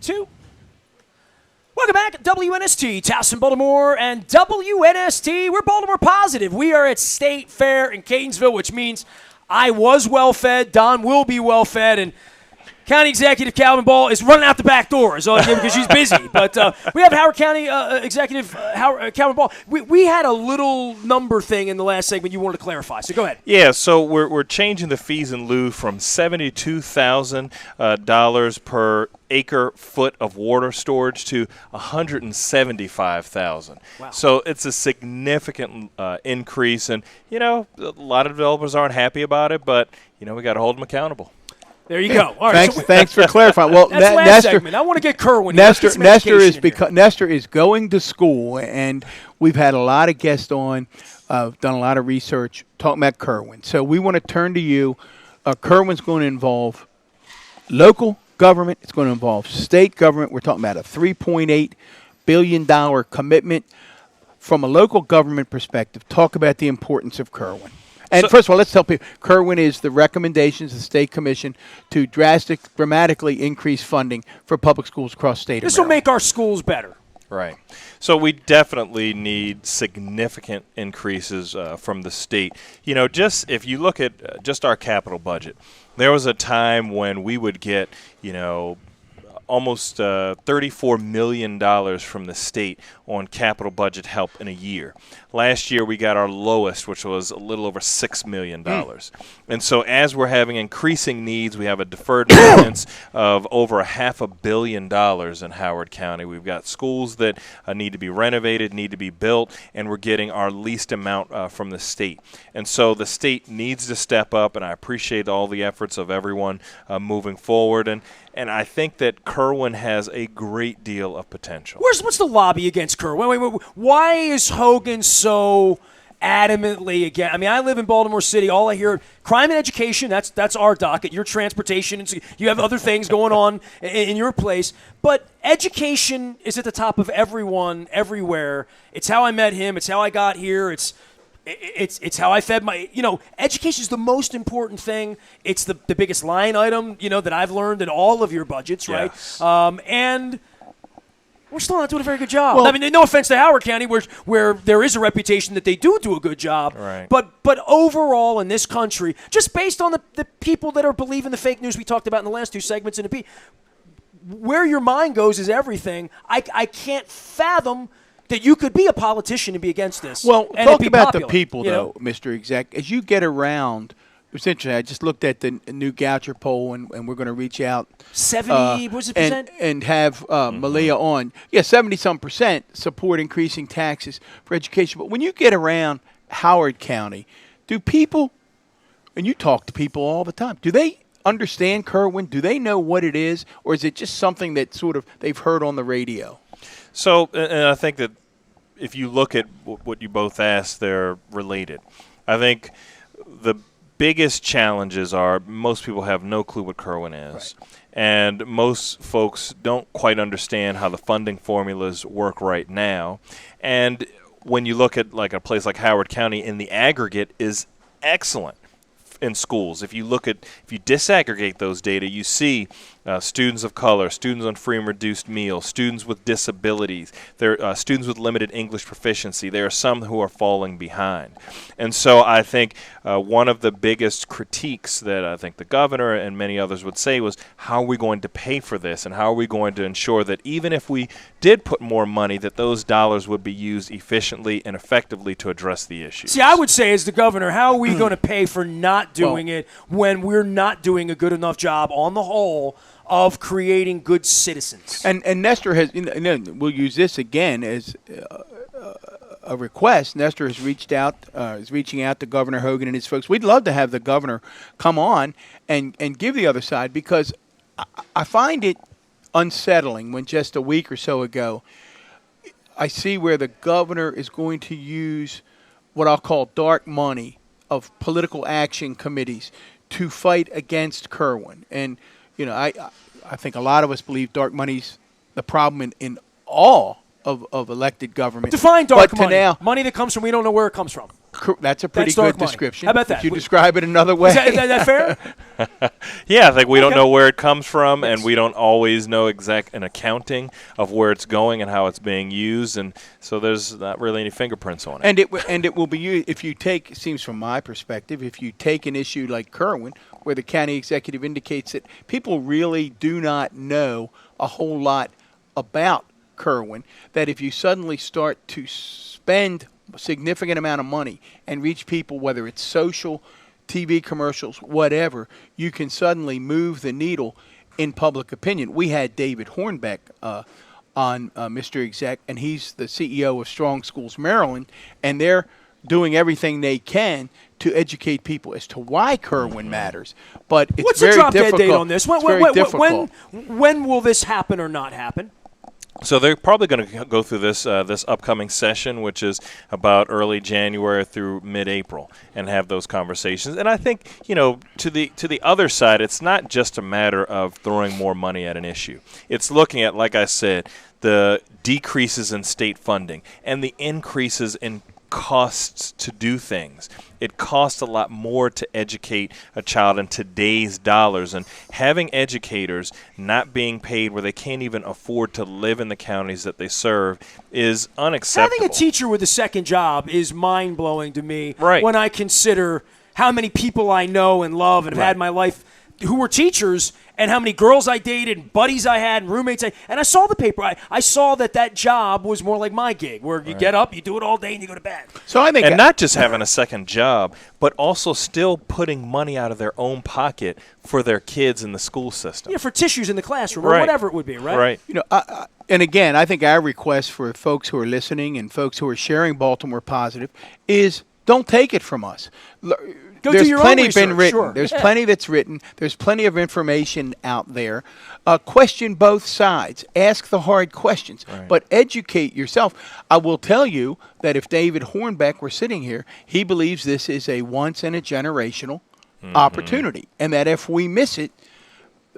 2. Welcome back, WNST, Towson, Baltimore, and WNST. We're Baltimore positive. We are at State Fair in Catonsville, which means I was well-fed, Don will be well-fed, and County Executive Calvin Ball is running out the back door because she's busy. But we have Howard County Executive Calvin Ball. We had a little number thing in the last segment you wanted to clarify, so go ahead. Yeah, so we're changing the fees in lieu from $72,000 per acre foot of water storage to $175,000. Wow. So it's a significant increase, and a lot of developers aren't happy about it, but we got to hold them accountable. There you go. All right, thanks for clarifying. Well, that's last segment. I want to get Kirwan. Nestor is going to school, and we've had a lot of guests on, done a lot of research talking about Kirwan. So we want to turn to you. Kirwan's going to involve local government. It's going to involve state government. We're talking about a $3.8 billion commitment. From a local government perspective, talk about the importance of Kirwan. And first of all, let's tell people, Kirwan is the recommendations of the State Commission to dramatically increase funding for public schools across the state of Maryland. This will make our schools better. Right. So we definitely need significant increases from the state. Just if you look at just our capital budget, there was a time when we would get, almost $34 million from the state on capital budget help in a year. Last year we got our lowest, which was a little over $6 million. And so as we're having increasing needs, we have a deferred maintenance of over $500 million in Howard County. We've got schools that need to be renovated, need to be built, and we're getting our least amount from the state. And so the state needs to step up, and I appreciate all the efforts of everyone moving forward. And I think that Kirwan has a great deal of potential. What's the lobby against Kirwan? Wait. Why is Hogan so adamantly against? I mean, I live in Baltimore City. All I hear, crime and education, that's our docket. Your transportation, you have other things going on in your place. But education is at the top of everyone, everywhere. It's how I met him. It's how I got here. It's how I fed my, education is the most important thing. It's the biggest line item, that I've learned in all of your budgets, right? Yes. And we're still not doing a very good job. Well, I mean, no offense to Howard County, where there is a reputation that they do a good job. Right. But overall in this country, just based on the people that are believing the fake news we talked about in the last two segments, where your mind goes is everything. I can't fathom that you could be a politician and be against this. Well, and talk be about popular, the people, though, Mr. Exec. As you get around, it's interesting. I just looked at the new Goucher poll, and we're going to reach out. 70, what was it percent? And have Malia on. Yeah, 70-some% support increasing taxes for education. But when you get around Howard County, do people, and you talk to people all the time, do they understand Kirwan? Do they know what it is? Or is it just something that sort of they've heard on the radio? So, and I think that if you look at what you both asked, they're related. I think the biggest challenges are most people have no clue what Kirwan is. Right. And most folks don't quite understand how the funding formulas work right now. And when you look at like a place like Howard County, in the aggregate is excellent in schools. If you disaggregate those data, you see students of color, students on free and reduced meals, students with disabilities, there are students with limited English proficiency. There are some who are falling behind. And so I think one of the biggest critiques that I think the governor and many others would say was, how are we going to pay for this, and how are we going to ensure that even if we did put more money, that those dollars would be used efficiently and effectively to address the issue? See, I would say as the governor, how are we going to pay for not doing it when we're not doing a good enough job on the whole of creating good citizens? And Nestor has, we'll use this again as a request. Nestor has reaching out to Governor Hogan and his folks. We'd love to have the governor come on and give the other side, because I find it unsettling when just a week or so ago I see where the governor is going to use what I'll call dark money of political action committees to fight against Kirwan. And I think a lot of us believe dark money's the problem in all of elected government. Define dark money. Now, money that comes from, we don't know where it comes from. That's a pretty That's dark good money. description. How about that? If you describe it another way. Is that fair? Yeah, I think we don't Okay. know where it comes from, Yes. and we don't always know an accounting of where it's going and how it's being used, and so there's not really any fingerprints on it. And it will be used if you take. It seems from my perspective, if you take an issue like Kirwan, where the county executive indicates that people really do not know a whole lot about Kirwan, that if you suddenly start to spend a significant amount of money and reach people, whether it's social, TV commercials, whatever, you can suddenly move the needle in public opinion. We had David Hornbeck on Mr. Exec, and he's the CEO of Strong Schools Maryland, and they're doing everything they can to educate people as to why Kirwan matters. But it's What's very the drop dead difficult. date on this? It's very difficult. When will this happen or not happen? So they're probably going to go through this upcoming session, which is about early January through mid-April, and have those conversations. And I think, to the other side, it's not just a matter of throwing more money at an issue. It's looking at, like I said, the decreases in state funding and the increases in costs to do things. It costs a lot more to educate a child in today's dollars, and having educators not being paid where they can't even afford to live in the counties that they serve is unacceptable. Having a teacher with a second job is mind-blowing to me Right. when I consider how many people I know and love and have had in my life who were teachers, and how many girls I dated and buddies I had and roommates. And I saw the paper. I saw that job was more like my gig, where you get up, you do it all day, and you go to bed. So I think, and not just having a second job, but also still putting money out of their own pocket for their kids in the school system. Yeah, for tissues in the classroom or Right. whatever it would be, right? Right. and again, I think our request for folks who are listening and folks who are sharing Baltimore Positive is don't take it from us. There's do your own plenty research, been written. sure. There's Yeah. plenty that's written. There's plenty of information out there. Question both sides. Ask the hard questions, but educate yourself. I will tell you that if David Hornbeck were sitting here, he believes this is a once-in-a-generational opportunity, and that if we miss it,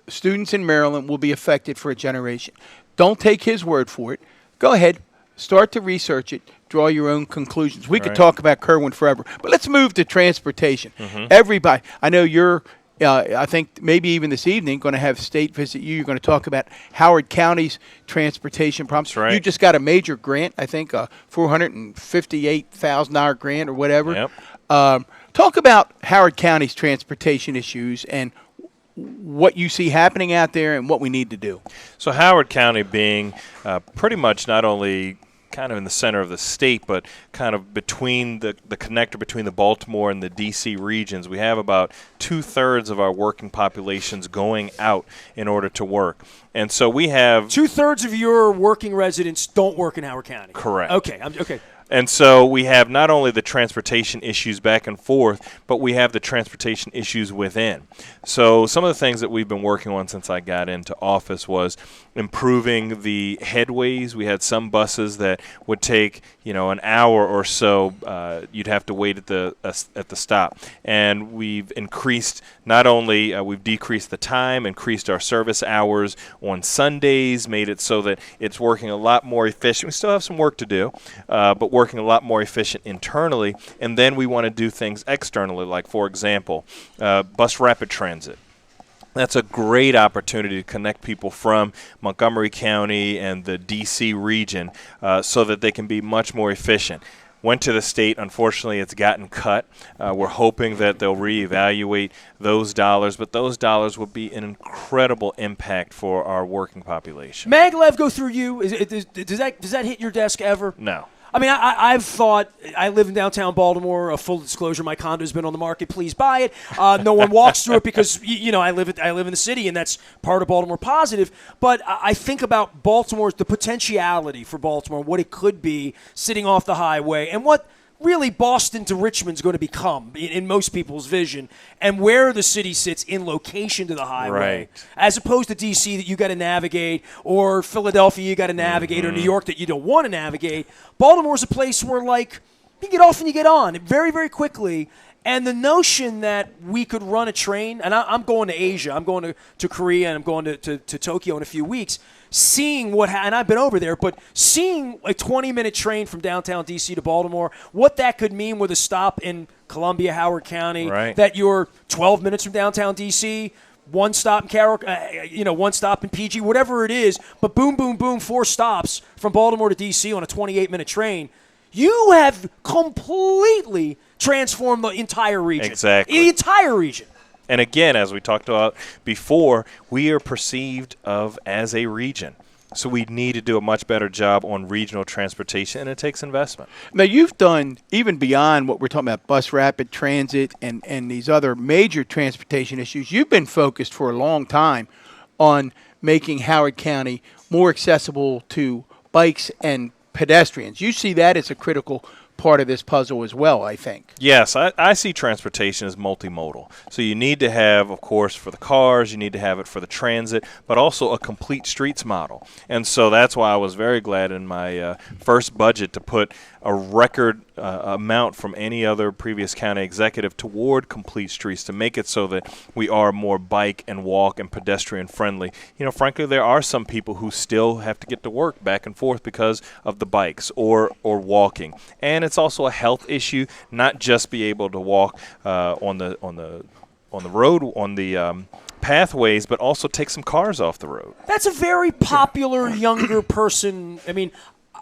students in Maryland will be affected for a generation. Don't take his word for it. Go ahead. Start to research it. Draw your own conclusions. We could talk about Kirwan forever, but let's move to transportation. Everybody, I know you're, I think maybe even this evening, going to have State visit you. You're going to talk about Howard County's transportation problems. That's right. You just got a major grant, I think, a $458,000 grant or whatever. Yep. Talk about Howard County's transportation issues and what you see happening out there and what we need to do. So Howard County being pretty much not only kind of in the center of the state, but kind of between the connector between the Baltimore and the D.C. regions, we have about 2/3 of our working populations going out in order to work. And so we have 2/3 of your working residents don't work in Howard County. Correct. Okay. Okay. And so we have not only the transportation issues back and forth, but we have the transportation issues within. So some of the things that we've been working on since I got into office was improving the headways. We had some buses that would take, an hour or so. You'd have to wait at the stop. And we've increased, not only we've decreased the time, increased our service hours on Sundays, made it so that it's working a lot more efficient. We still have some work to do, but working a lot more efficient internally. And then we want to do things externally, like, for example, bus rapid transit. That's a great opportunity to connect people from Montgomery County and the D.C. region so that they can be much more efficient. Went to the state. Unfortunately, it's gotten cut. We're hoping that they'll reevaluate those dollars, but those dollars will be an incredible impact for our working population. Maglev, go through you. Does that hit your desk ever? No. I mean, I've thought, I live in downtown Baltimore. A full disclosure, my condo's been on the market. Please buy it. No one walks through it because, I live in the city, and that's part of Baltimore Positive. But I think about the potentiality for Baltimore, what it could be sitting off the highway, and what really Boston to Richmond's going to become in most people's vision, and where the city sits in location to the highway, Right. as opposed to D.C. that you got to navigate, or Philadelphia you got to navigate, or New York that you don't want to navigate. Baltimore's a place where, you get off and you get on very, very quickly. And the notion that we could run a train, and I'm going to Asia, I'm going to Korea, and I'm going to Tokyo in a few weeks. seeing and I've been over there, but seeing a 20-minute train from downtown D.C. to Baltimore, what that could mean with a stop in Columbia, Howard County, right. that you're 12 minutes from downtown D.C., one stop in Carroll, one stop in PG, whatever it is, but boom, boom, boom, 4 stops from Baltimore to D.C. on a 28-minute train. You have completely transformed the entire region. Exactly. The entire region. And again, as we talked about before, we are perceived of as a region. So we need to do a much better job on regional transportation, and it takes investment. Now, you've done, even beyond what we're talking about, bus rapid transit and these other major transportation issues, you've been focused for a long time on making Howard County more accessible to bikes and pedestrians. You see that as a critical part of this puzzle as well, I think. Yes, I see transportation as multimodal. So you need to have, of course, for the cars, you need to have it for the transit, but also a complete streets model. And so that's why I was very glad in my first budget to put a record amount from any other previous county executive toward complete streets to make it so that we are more bike and walk and pedestrian friendly. You know, frankly, there are some people who still have to get to work back and forth because of the bikes or walking. And it's also a health issue, not just be able to walk on the road, on the pathways, but also take some cars off the road. That's a very popular younger person. I mean,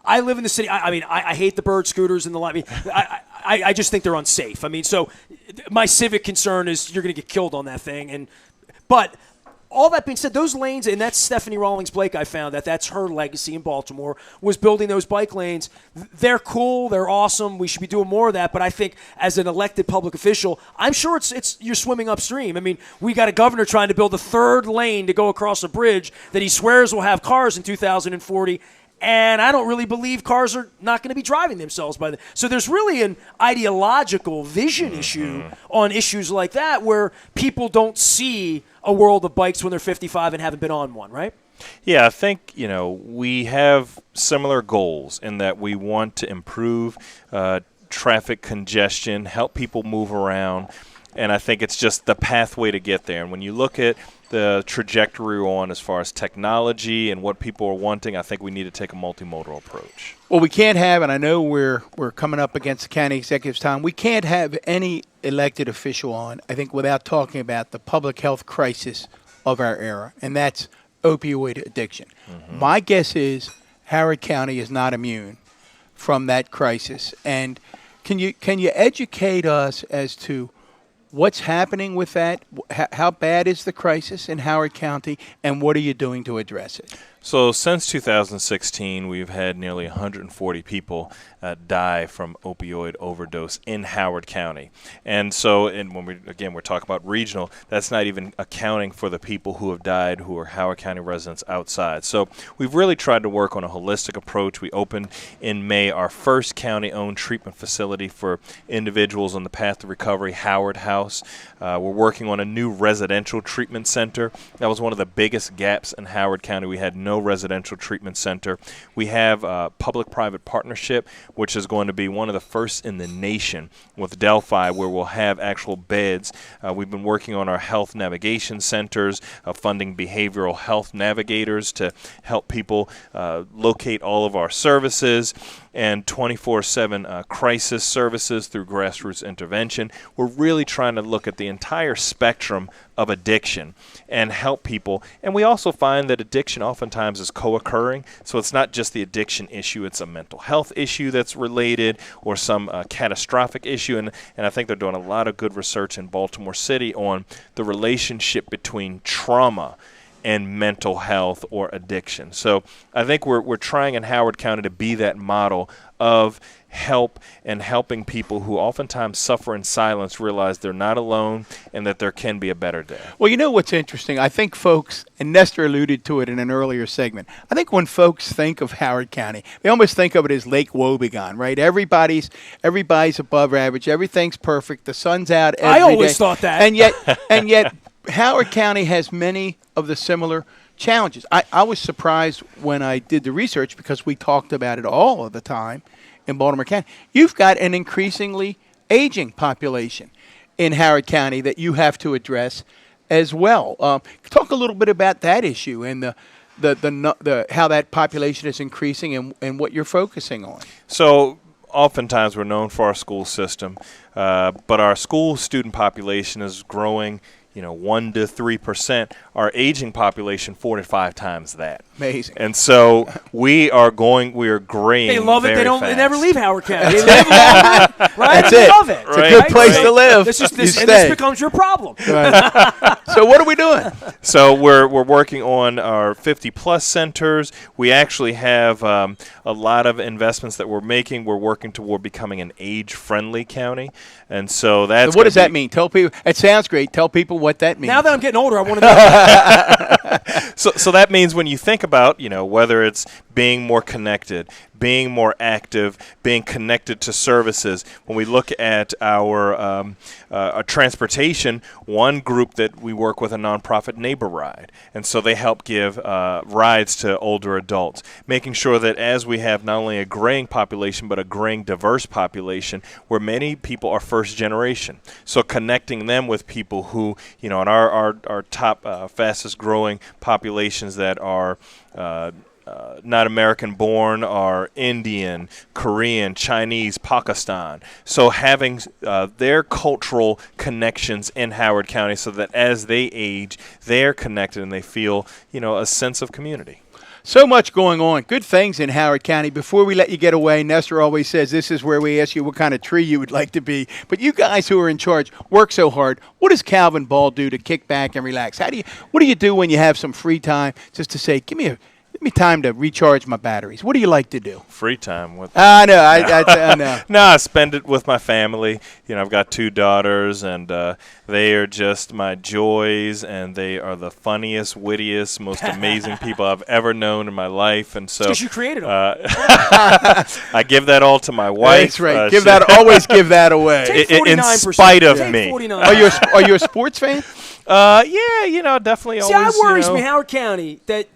I live in the city. I hate the bird scooters and the like. I just think they're unsafe. I mean, so my civic concern is you're going to get killed on that thing. But all that being said, those lanes, and that's Stephanie Rawlings Blake, I found that's her legacy in Baltimore, was building those bike lanes. They're cool. They're awesome. We should be doing more of that. But I think as an elected public official, I'm sure it's you're swimming upstream. I mean, we got a governor trying to build a 3rd lane to go across a bridge that he swears will have cars in 2040. And I don't really believe cars are not going to be driving themselves by then. So there's really an ideological vision issue on issues like that where people don't see a world of bikes when they're 55 and haven't been on one, right? Yeah, I think, we have similar goals in that we want to improve traffic congestion, help people move around, and I think it's just the pathway to get there. And when you look at the trajectory we're on as far as technology and what people are wanting, I think we need to take a multimodal approach. Well, we can't have, and I know we're coming up against the county executive's time, we can't have any elected official on, I think, without talking about the public health crisis of our era, and that's opioid addiction. Mm-hmm. My guess is Howard County is not immune from that crisis. And can you educate us as to what's happening with that? How bad is the crisis in Howard County, and what are you doing to address it? So since 2016, we've had nearly 140 people die from opioid overdose in Howard County. And so, when we're talking about regional, that's not even accounting for the people who have died who are Howard County residents outside. So we've really tried to work on a holistic approach. We opened in May our first county-owned treatment facility for individuals on the path to recovery, Howard House. We're working on a new residential treatment center. That was one of the biggest gaps in Howard County. We had no residential treatment center. We have a public-private partnership, which is going to be one of the first in the nation with Delphi, where we'll have actual beds. We've been working on our health navigation centers, funding behavioral health navigators to help people locate all of our services, and 24/7 crisis services through grassroots intervention. We're really trying to look at the entire spectrum of addiction and help people. And we also find that addiction oftentimes is co-occurring. So it's not just the addiction issue, it's a mental health issue that's related or some catastrophic issue. And I think they're doing a lot of good research in Baltimore City on the relationship between trauma and mental health or addiction. So I think we're trying in Howard County to be that model of help and helping people who oftentimes suffer in silence realize they're not alone and that there can be a better day. Well, you know what's interesting? I think folks, and Nestor alluded to it in an earlier segment, I think when folks think of Howard County, they almost think of it as Lake Wobegon, right? Everybody's above average. Everything's perfect. The sun's out every day. I always thought that. And yet Howard County has many of the similar challenges. I was surprised when I did the research because we talked about it all of the time in Baltimore County. You've got an increasingly aging population in Howard County that you have to address as well. Talk a little bit about that issue and the how that population is increasing and what you're focusing on? So oftentimes we're known for our school system, but our school student population is growing, 1 to 3%. Our aging population 4 to 5 times that. Amazing. And so we are graying. They love it. Very They never fast. leave Howard County. They live longer, right? That's They it. love it. It's a good place to live. This You and stay. this becomes your problem. Right. So what are we doing? So we're working on our 50-plus centers. We actually have a lot of investments that we're making. We're working toward becoming an age-friendly county, and so that's. So what does that mean? Tell people. It sounds great. Tell people what that means. Now that I'm getting older, I want to know. So that means when you think about, whether it's being more connected, being more active, being connected to services. When we look at our transportation, one group that we work with, a nonprofit, Neighbor Ride, and so they help give rides to older adults, making sure that as we have not only a graying population but a graying diverse population where many people are first generation. So connecting them with people who, in our top fastest growing populations that are not American born are Indian, Korean, Chinese, Pakistan. So having their cultural connections in Howard County so that as they age, they're connected and they feel, a sense of community. So much going on. Good things in Howard County. Before we let you get away, Nestor always says this is where we ask you what kind of tree you would like to be. But you guys who are in charge work so hard. What does Calvin Ball do to kick back and relax? What do you do when you have some free time just to say, give me time to recharge my batteries? What do you like to do? Free time with. I know. I know. No, I spend it with my family. I've got 2 daughters, and they are just my joys, and they are the funniest, wittiest, most amazing people I've ever known in my life. And so, Because you created them. I give that all to my wife. That's right. Always give that away. Take in 49%. spite of Take me. 49. Are you a sports fan? Yeah, definitely. See, always. it worries me, Howard County, that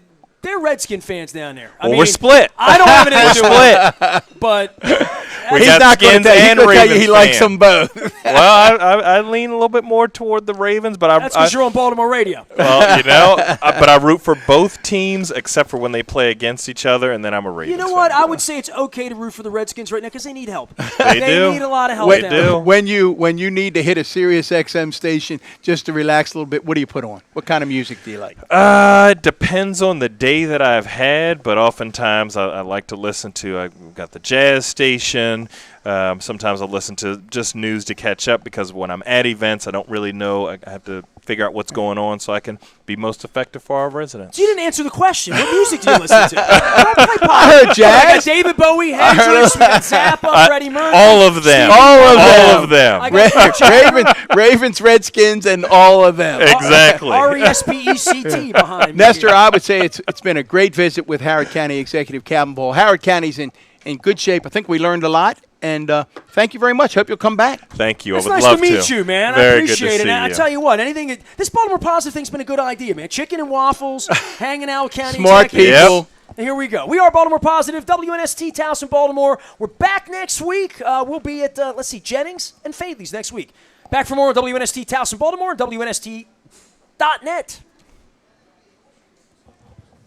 they're Redskin fans down there. I mean, we're split. I don't have anything to do with Split. it, but We He's got not going Skins to and tell you Ravens he likes fan. them both. Well, I lean a little bit more toward the Ravens, but that's because you're on Baltimore radio. well, but I root for both teams except for when they play against each other, and then I'm a Ravens. You know what? I would say it's okay to root for the Redskins right now because they need help. They do. need a lot of help They down do. there. When you need to hit a Sirius XM station just to relax a little bit, what do you put on? What kind of music do you like? It depends on the day that I've had, but oftentimes I like to listen to. I've got the jazz station. Sometimes I'll listen to just news to catch up because when I'm at events, I don't really know. I have to figure out what's going on so I can be most effective for our residents. You didn't answer the question. What music do you listen to? I heard I jazz. got David Bowie, Hendrix, we got Zappa, Freddie Mercury. All of them. All of them. I got Ravens, Redskins, and all of them. Exactly. RESPECT behind me. Nestor, I would say it's been a great visit with Howard County Executive Calvin Ball. Howard County's in good shape. I think we learned a lot, and thank you very much. Hope you'll come back. Thank you. It's I would nice love to meet you, man. I Very good to appreciate it. see And I you. tell you what, this Baltimore Positive thing's been a good idea, man. Chicken and waffles, hanging out with county Smart executives. people. And here we go. We are Baltimore Positive, WNST Towson, Baltimore. We're back next week. We'll be at, Jennings and Fadley's next week. Back for more on WNST Towson, Baltimore, and WNST.net.